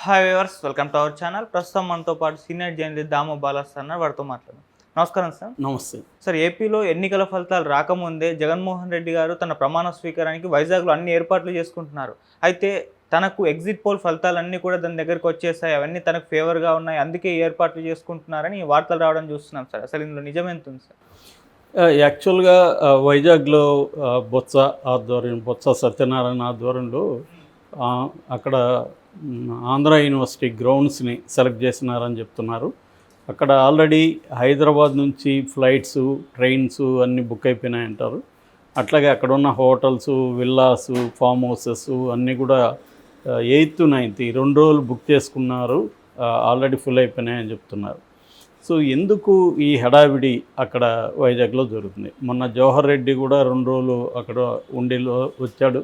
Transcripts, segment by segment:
Hi viewers, welcome to our channel. ప్రస్తుతం మనతో పాటు సీనియర్ జర్నలిస్ట్ దాము బాలాస్ అన్నారు, వారితో మాట్లాడదాం. నమస్కారం సార్. నమస్తే. సార్, ఏపీలో ఎన్నికల ఫలితాలు రాకముందే జగన్మోహన్ రెడ్డి గారు తన ప్రమాణ స్వీకారానికి వైజాగ్లో అన్ని ఏర్పాట్లు చేసుకుంటున్నారు. అయితే తనకు ఎగ్జిట్ పోల్ ఫలితాలన్నీ కూడా దాని దగ్గరకు వచ్చేసాయి, అవన్నీ తనకు ఫేవర్గా ఉన్నాయి, అందుకే ఈ ఏర్పాట్లు చేసుకుంటున్నారని వార్తలు రావడం చూస్తున్నాం సార్. అసలు ఇందులో నిజమెంత ఉంది సార్? యాక్చువల్గా వైజాగ్లో బొత్స సత్యనారాయణ ఆధ్వర్యంలో అక్కడ ఆంధ్ర యూనివర్సిటీ గ్రౌండ్స్ని సెలెక్ట్ చేసినారని చెప్తున్నారు. అక్కడ ఆల్రెడీ హైదరాబాద్ నుంచి ఫ్లైట్స్, ట్రైన్స్ అన్నీ బుక్ అయిపోయినాయి అంటారు. అట్లాగే అక్కడ ఉన్న హోటల్స్, విల్లాస్, ఫామ్ హౌసెస్ అన్నీ కూడా 8th, 9th ఈ 2 రోజులు బుక్ చేసుకున్నారు, ఆల్రెడీ ఫుల్ అయిపోయినాయని చెప్తున్నారు. సో ఎందుకు ఈ హడావిడి అక్కడ వైజాగ్లో జరుగుతుంది? మొన్న జవహర్ రెడ్డి కూడా 2 రోజులు అక్కడ ఉండిలో వచ్చాడు.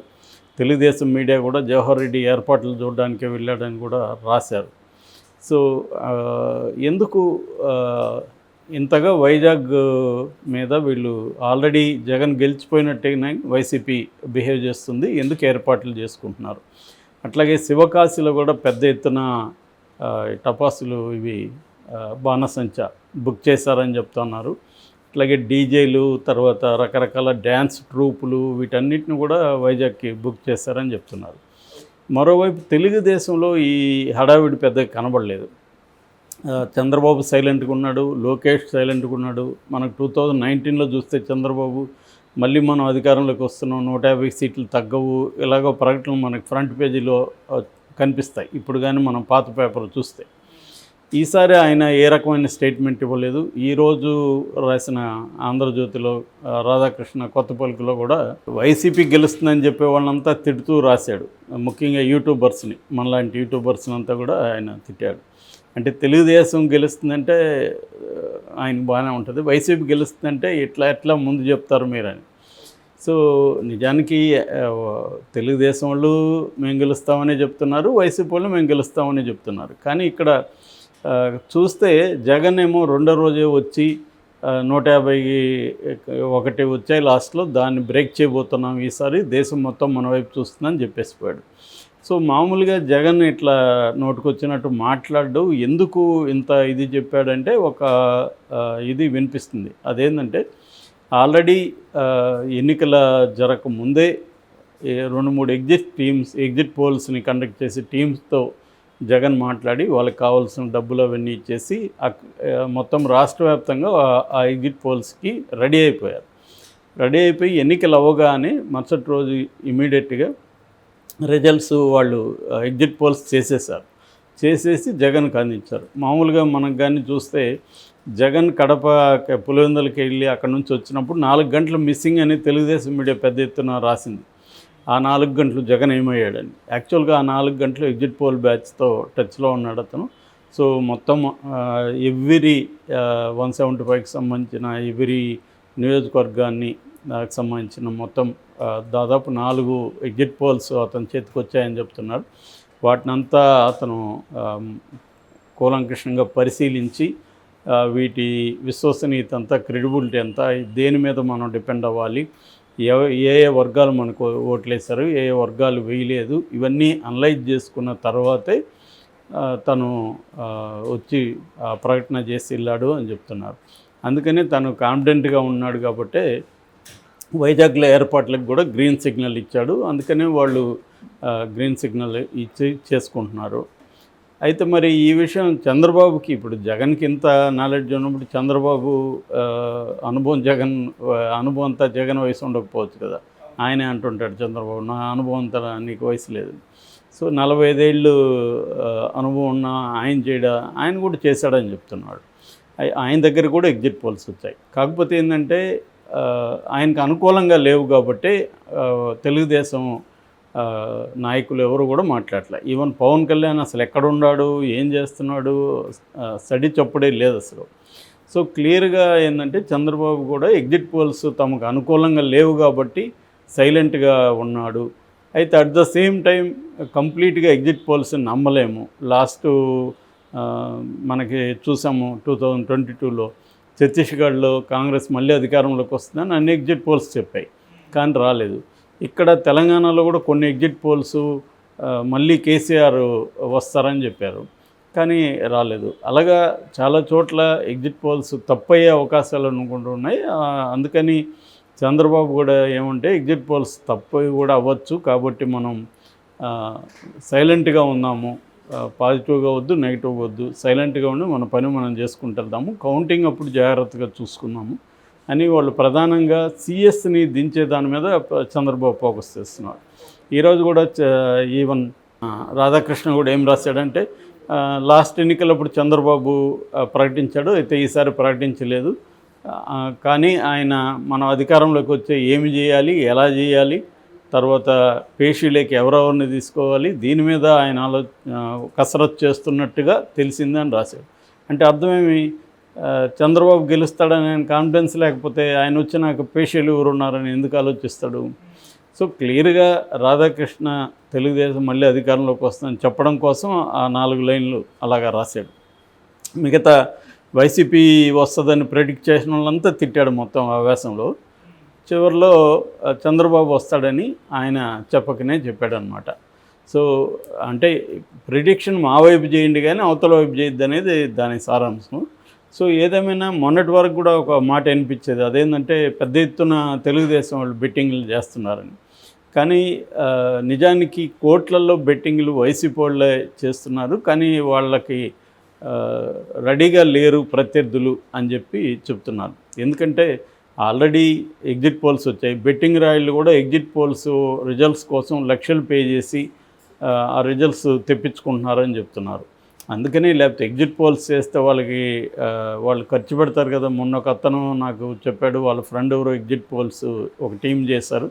తెలుగుదేశం మీడియా కూడా జవహర్ రెడ్డి ఏర్పాట్లు చూడడానికి వెళ్ళాడని కూడా రాశారు. సో ఎందుకు ఇంతగా వైజాగ్ మీద వీళ్ళు ఆల్రెడీ జగన్ గెలిచిపోయినట్టుగానే వైసీపీ బిహేవ్ చేస్తుంది, ఎందుకు ఏర్పాట్లు చేసుకుంటున్నారు? అట్లాగే శివకాశిలో కూడా పెద్ద ఎత్తున టపాసులు ఇవి బాణసంచా బుక్ చేశారని చెప్తున్నారు. అట్లాగే డీజేలు, తర్వాత రకరకాల డ్యాన్స్ ట్రూపులు, వీటన్నిటిని కూడా వైజాగ్కి బుక్ చేశారని చెప్తున్నారు. మరోవైపు తెలుగుదేశంలో ఈ హడావిడి పెద్దగా కనబడలేదు. చంద్రబాబు సైలెంట్గా ఉన్నాడు, లోకేష్ సైలెంట్గా ఉన్నాడు. మనకు 2019లో చూస్తే చంద్రబాబు మళ్ళీ మనం అధికారంలోకి వస్తున్నాం, 150 సీట్లు తగ్గవు, ఇలాగో ప్రకటనలు మనకు ఫ్రంట్ పేజీలో కనిపిస్తాయి ఇప్పుడు కానీ మనం పాత పేపర్లు చూస్తే. ఈసారి ఆయన ఏ రకమైన స్టేట్మెంట్ ఇవ్వలేదు. ఈరోజు రాసిన ఆంధ్రజ్యోతిలో రాధాకృష్ణ కొత్త పలుకులో కూడా వైసీపీ గెలుస్తుందని చెప్పే వాళ్ళంతా తిడుతూ రాశాడు. ముఖ్యంగా యూట్యూబర్స్ని, మనలాంటి యూట్యూబర్స్ని అంతా కూడా ఆయన తిట్టాడు. అంటే తెలుగుదేశం గెలుస్తుందంటే ఆయనకు బాగానే ఉంటుంది, వైసీపీ గెలుస్తుందంటే ఎట్లా ముందు చెప్తారు మీరని. సో నిజానికి తెలుగుదేశం వాళ్ళు మేము గెలుస్తామని చెప్తున్నారు, వైసీపీ వాళ్ళు మేము గెలుస్తామని చెప్తున్నారు. కానీ ఇక్కడ చూస్తే జగన్ ఏమో 2వ రోజే వచ్చి 151 వచ్చాయి లాస్ట్లో, దాన్ని బ్రేక్ చేయబోతున్నాం, ఈసారి దేశం మొత్తం మన వైపు చూస్తుందని చెప్పేసిపోయాడు. సో మామూలుగా జగన్ ఇట్లా నోటుకొచ్చినట్టు మాట్లాడు ఎందుకు ఇంత ఇది చెప్పాడంటే ఒక ఇది వినిపిస్తుంది. అదేంటంటే ఆల్రెడీ ఎన్నికల జరగకముందే 2-3 ఎగ్జిట్ పోల్స్ని కండక్ట్ చేసి టీమ్స్తో జగన్ మాట్లాడి వాళ్ళకి కావాల్సిన డబ్బులు అవన్నీ ఇచ్చేసి మొత్తం రాష్ట్ర వ్యాప్తంగా ఆ ఎగ్జిట్ పోల్స్కి రెడీ అయిపోయారు. రెడీ అయిపోయి ఎన్నికలు అవ్వగానే మరుసటి రోజు ఇమీడియట్గా రిజల్ట్స్ వాళ్ళు ఎగ్జిట్ పోల్స్ చేసేసి జగన్కి అందించారు. మామూలుగా మనకు కానీ చూస్తే జగన్ కడప పులివెందులకి వెళ్ళి అక్కడ నుంచి వచ్చినప్పుడు 4 గంటలు మిస్సింగ్ అని తెలుగుదేశం మీడియా పెద్ద ఎత్తున రాసింది. ఆ 4 గంటలు జగన్ ఏమయ్యాడని. యాక్చువల్గా ఆ 4 గంటలు ఎగ్జిట్ పోల్ బ్యాచ్తో టచ్లో ఉన్నాడు అతను. సో మొత్తం ఎవ్రీ 175కి సంబంధించిన ఎవ్రీ నియోజకవర్గాన్ని దానికి సంబంధించిన మొత్తం దాదాపు 4 ఎగ్జిట్ పోల్స్ అతని చేతికి వచ్చాయని చెప్తున్నారు. వాటినంతా అతను కూలంకషంగా పరిశీలించి వీటి విశ్వసనీయత అంతా, క్రెడిబిలిటీ అంతా, దేని మీద మనం డిపెండ్ అవ్వాలి, ఏ వర్గాలు మనకు ఓట్లేశారు, ఏ వర్గాలు వేయలేదు, ఇవన్నీ అనలైజ్ చేసుకున్న తర్వాతే తను వచ్చి ప్రకటన చేసి వెళ్ళాడు అని చెప్తున్నారు. అందుకని తను కాన్ఫిడెంట్గా ఉన్నాడు కాబట్టి వైజాగ్లో ఏర్పాట్లకు కూడా గ్రీన్ సిగ్నల్ ఇచ్చాడు. అందుకనే వాళ్ళు గ్రీన్ సిగ్నల్ ఇచ్చి చేసుకుంటున్నారు. అయితే మరి ఈ విషయం చంద్రబాబుకి, ఇప్పుడు జగన్కి ఇంత నాలెడ్జ్ ఉన్నప్పుడు చంద్రబాబు అనుభవం అంతా జగన్ వయసు ఉండకపోవచ్చు కదా. ఆయనే అంటుంటాడు చంద్రబాబు, నా అనుభవం అంతా నీకు వయసు లేదు. సో 45 ఏళ్ళు అనుభవం ఉన్న ఆయన కూడా చేశాడని చెప్తున్నాడు. ఆయన దగ్గర కూడా ఎగ్జిట్ పోల్స్ వచ్చాయి. కాకపోతే ఏంటంటే ఆయనకు అనుకూలంగా లేవు కాబట్టి తెలుగుదేశం నాయకులు ఎవరు కూడా మాట్లాడలే. ఈవెన్ పవన్ కళ్యాణ్ అసలు ఎక్కడున్నాడు, ఏం చేస్తున్నాడు, స్టడీ చప్పుడే లేదు అసలు. సో క్లియర్గా ఏంటంటే చంద్రబాబు కూడా ఎగ్జిట్ పోల్స్ తమకు అనుకూలంగా లేవు కాబట్టి సైలెంట్గా ఉన్నాడు. అయితే అట్ ద సేమ్ టైం కంప్లీట్గా ఎగ్జిట్ పోల్స్ని నమ్మలేము. మనకి చూసాము 2022లో ఛత్తీస్గఢ్లో కాంగ్రెస్ మళ్ళీ అధికారంలోకి వస్తుందని అన్ని ఎగ్జిట్ పోల్స్ చెప్పాయి, కానీ రాలేదు. ఇక్కడ తెలంగాణలో కూడా కొన్ని ఎగ్జిట్ పోల్స్ మళ్ళీ కేసీఆర్ వస్తారని చెప్పారు, కానీ రాలేదు. అలాగా చాలా చోట్ల ఎగ్జిట్ పోల్స్ తప్పయ్యే అవకాశాలు అనుకుంటున్నాయి. అందుకని చంద్రబాబు కూడా ఏమంటే ఎగ్జిట్ పోల్స్ తప్పవి కూడా అవ్వచ్చు, కాబట్టి మనం సైలెంట్గా ఉన్నాము, పాజిటివ్గా వద్దు నెగిటివ్గా వద్దు, సైలెంట్గా ఉండి మన పని మనం చేసుకుంటాము, కౌంటింగ్ అప్పుడు జాగ్రత్తగా చూసుకుందాము అని వాళ్ళు ప్రధానంగా సిఎస్ని దించే దాని మీద చంద్రబాబు ఫోకస్ చేస్తున్నారు. ఈరోజు కూడా ఈవెన్ రాధాకృష్ణ కూడా ఏం రాశాడంటే, లాస్ట్ ఎన్నికలప్పుడు చంద్రబాబు ప్రకటించాడు, అయితే ఈసారి ప్రకటించలేదు, కానీ ఆయన మనం అధికారంలోకి వచ్చే ఏమి చేయాలి, ఎలా చేయాలి, తర్వాత పేషీలోకి ఎవరెవరిని తీసుకోవాలి, దీని మీద ఆయన కసరత్తు చేస్తున్నట్టుగా తెలిసిందని రాశాడు. అంటే అర్థమేమి, చంద్రబాబు గెలుస్తాడని ఆయన కాన్ఫిడెన్స్ లేకపోతే ఆయన వచ్చినాక పేషీలు ఎవరు ఉన్నారని ఎందుకు ఆలోచిస్తాడు? సో క్లియర్గా రాధాకృష్ణ తెలుగుదేశం మళ్ళీ అధికారంలోకి వస్తుందని చెప్పడం కోసం ఆ 4 లైన్లు అలాగా రాశాడు. మిగతా వైసీపీ వస్తుందని ప్రెడిక్ట్ చేసిన వాళ్ళంతా తిట్టాడు మొత్తం ఆవేశంలో. చివరిలో చంద్రబాబు వస్తాడని ఆయన చెప్పకనే చెప్పాడనమాట. సో అంటే ప్రిడిక్షన్ మా వైపు చేయండి కానీ అవతల వైపు చేయొద్దు అనేది దాని సారాంశం. సో ఏదేమైనా మొన్నటి వరకు కూడా ఒక మాట అనిపించేది, అదేంటంటే పెద్ద ఎత్తున తెలుగుదేశం వాళ్ళు బెట్టింగ్లు చేస్తున్నారని. కానీ నిజానికి కోట్లలో బెట్టింగ్లు వైసీపీ వాళ్ళే చేస్తున్నారు, కానీ వాళ్ళకి రెడీగా లేరు ప్రత్యర్థులు అని చెప్పి చెప్తున్నారు. ఎందుకంటే ఆల్రెడీ ఎగ్జిట్ పోల్స్ వచ్చాయి, బెట్టింగ్ రాయిళ్ళు కూడా ఎగ్జిట్ పోల్స్ రిజల్ట్స్ కోసం లక్షలు పే చేసి ఆ రిజల్ట్స్ తెప్పించుకుంటున్నారని చెప్తున్నారు. అందుకని లేకపోతే ఎగ్జిట్ పోల్స్ చేస్తే వాళ్ళు ఖర్చు పెడతారు కదా. మొన్న ఒక అతను నాకు చెప్పాడు, వాళ్ళ ఫ్రెండ్ ఎవరో ఎగ్జిట్ పోల్స్ ఒక టీం చేశారు,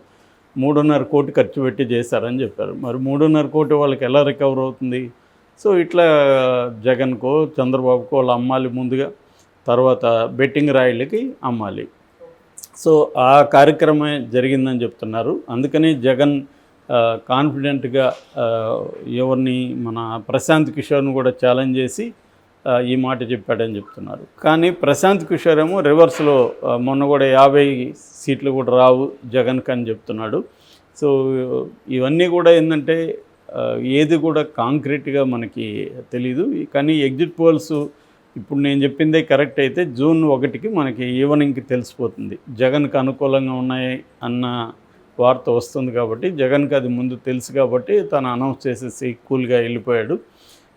3.5 కోటి ఖర్చు పెట్టి చేశారని చెప్పారు. మరి 3.5 కోటి వాళ్ళకి ఎలా రికవర్ అవుతుంది? సో ఇట్లా జగన్కో చంద్రబాబుకో వాళ్ళు అమ్మాలి ముందుగా, తర్వాత బెట్టింగ్ రాయిళ్ళకి అమ్మాలి. సో ఆ కార్యక్రమమే జరిగిందని చెప్తున్నారు. అందుకని జగన్ కాన్ఫిడెంట్గా ఎవరిని మన ప్రశాంత్ కిషోర్ని కూడా ఛాలెంజ్ చేసి ఈ మాట చెప్పాడని చెప్తున్నారు. కానీ ప్రశాంత్ కిషోర్ ఏమో రివర్స్లో మొన్న కూడా 50 సీట్లు కూడా రావు జగన్కి అని చెప్తున్నాడు. సో ఇవన్నీ కూడా ఏంటంటే ఏది కూడా కాంక్రీట్గా మనకి తెలీదు. కానీ ఎగ్జిట్ పోల్స్ ఇప్పుడు నేను చెప్పిందే కరెక్ట్ అయితే జూన్ 1కి మనకి ఈవినింగ్కి తెలిసిపోతుంది. జగన్కి అనుకూలంగా ఉన్నాయి అన్న వార్త వస్తుంది కాబట్టి, జగన్కి అది ముందు తెలుసు కాబట్టి తను అనౌన్స్ చేసేసి కూల్గా వెళ్ళిపోయాడు.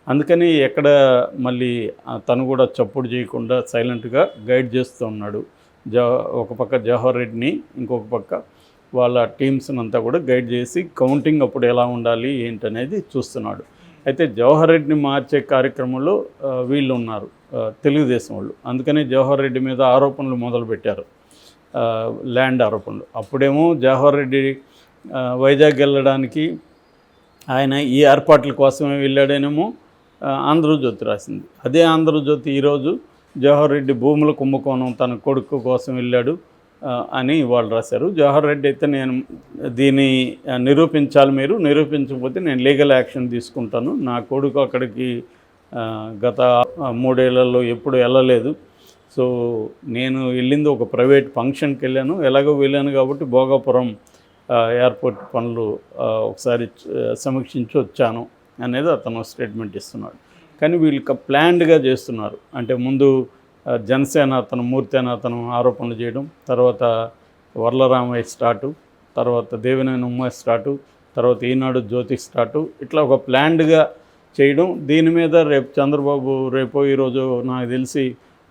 అందుకని ఎక్కడ మళ్ళీ తను కూడా చప్పుడు చేయకుండా సైలెంట్గా గైడ్ చేస్తూ ఉన్నాడు. ఒక పక్క జవహర్ రెడ్డిని, ఇంకొక పక్క వాళ్ళ టీమ్స్ని అంతా కూడా గైడ్ చేసి కౌంటింగ్ అప్పుడు ఎలా ఉండాలి ఏంటనేది చూస్తున్నాడు. అయితే జవహర్ రెడ్డిని మార్చే కార్యక్రమంలో వీళ్ళు ఉన్నారు, తెలుగుదేశం వాళ్ళు. అందుకని జవహర్ రెడ్డి మీద ఆరోపణలు మొదలుపెట్టారు, ల్యాండ్ ఆరోపణలు. అప్పుడేమో జవహర్ రెడ్డి వైజాగ్ వెళ్ళడానికి ఆయన ఈ ఏర్పాట్ల కోసమే వెళ్ళాడనేమో ఆంధ్రజ్యోతి రాసింది. అదే ఆంధ్రజ్యోతి ఈరోజు జవహర్ రెడ్డి భూముల కుంభకోణం తన కొడుకు కోసం వెళ్ళాడు అని వాళ్ళు రాశారు. జవహర్ రెడ్డి అయితే నేను దీన్ని నిరూపించాలి, మీరు నిరూపించకపోతే నేను లీగల్ యాక్షన్ తీసుకుంటాను, నా కొడుకు అక్కడికి గత 3 ఏళ్లలో ఎప్పుడు వెళ్ళలేదు, సో నేను వెళ్ళింది ఒక ప్రైవేట్ ఫంక్షన్కి వెళ్ళాను, ఎలాగో వెళ్ళాను కాబట్టి భోగాపురం ఎయిర్పోర్ట్ పనులు ఒకసారి సమీక్షించి వచ్చాను అనేది అతను స్టేట్మెంట్ ఇస్తున్నాడు. కానీ వీళ్ళు ప్లాన్డ్గా చేస్తున్నారు. అంటే ముందు జనసేన అతను మూర్తి అని అతను ఆరోపణలు చేయడం, తర్వాత వర్లరామయ్య స్టార్టు, తర్వాత దేవినేని ఉమ్మయ్య స్టార్టు, తర్వాత ఈనాడు జ్యోతి స్టార్టు, ఇట్లా ఒక ప్లాన్డ్గా చేయడం. దీని మీద రేపు చంద్రబాబు ఈరోజు నాకు తెలిసి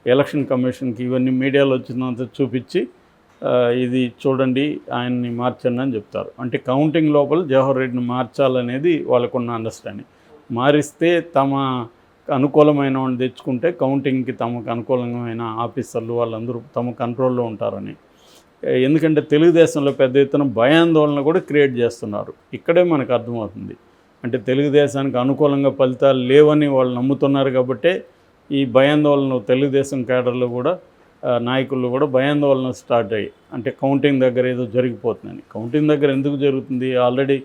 ఎలక్షన్ కమిషన్కి ఇవన్నీ మీడియాలో వచ్చినంత చూపించి ఇది చూడండి ఆయన్ని మార్చండి అని చెప్తారు. అంటే కౌంటింగ్ లోపల జవహర్ రెడ్డిని మార్చాలనేది వాళ్ళకున్న అండర్స్టాండింగ్. మారిస్తే తమ అనుకూలమైన వాళ్ళని తెచ్చుకుంటే కౌంటింగ్కి తమకు అనుకూలమైన ఆఫీసర్లు వాళ్ళందరూ తమ కంట్రోల్లో ఉంటారని. ఎందుకంటే తెలుగుదేశంలో పెద్ద ఎత్తున భయాందోళన కూడా క్రియేట్ చేస్తున్నారు. ఇక్కడే మనకు అర్థమవుతుంది. అంటే తెలుగుదేశానికి అనుకూలంగా ఫలితాలు లేవని వాళ్ళు నమ్ముతున్నారు కాబట్టే ఈ భయాందోళన తెలుగుదేశం కేడర్లో కూడా నాయకులు కూడా భయాందోళన స్టార్ట్ అయ్యి, అంటే కౌంటింగ్ దగ్గర ఏదో జరిగిపోతుందని. కౌంటింగ్ దగ్గర ఎందుకు జరుగుతుంది? ఆల్రెడీ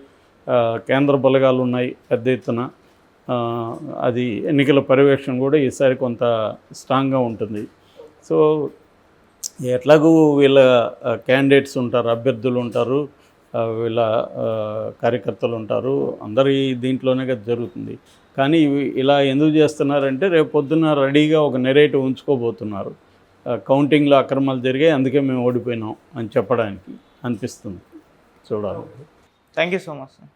కేంద్ర బలగాలు ఉన్నాయి పెద్ద ఎత్తున, అది ఎన్నికల పర్యవేక్షణ కూడా ఈసారి కొంత స్ట్రాంగ్గా ఉంటుంది. సో ఎట్లాగూ వీళ్ళ క్యాండిడేట్స్ ఉంటారు, అభ్యర్థులు ఉంటారు, వీళ్ళ కార్యకర్తలు ఉంటారు, అందరి దీంట్లోనే కదా జరుగుతుంది. కానీ ఇలా ఎందుకు చేస్తున్నారంటే రేపు పొద్దున్న రెడీగా ఒక నెరేటివ్ ఉంచుకోబోతున్నారు. కౌంటింగ్లో అక్రమాలు జరిగాయి, అందుకే మేము ఓడిపోయినాం అని చెప్పడానికి అనిపిస్తుంది. చూడాలి. Thank you so much sir.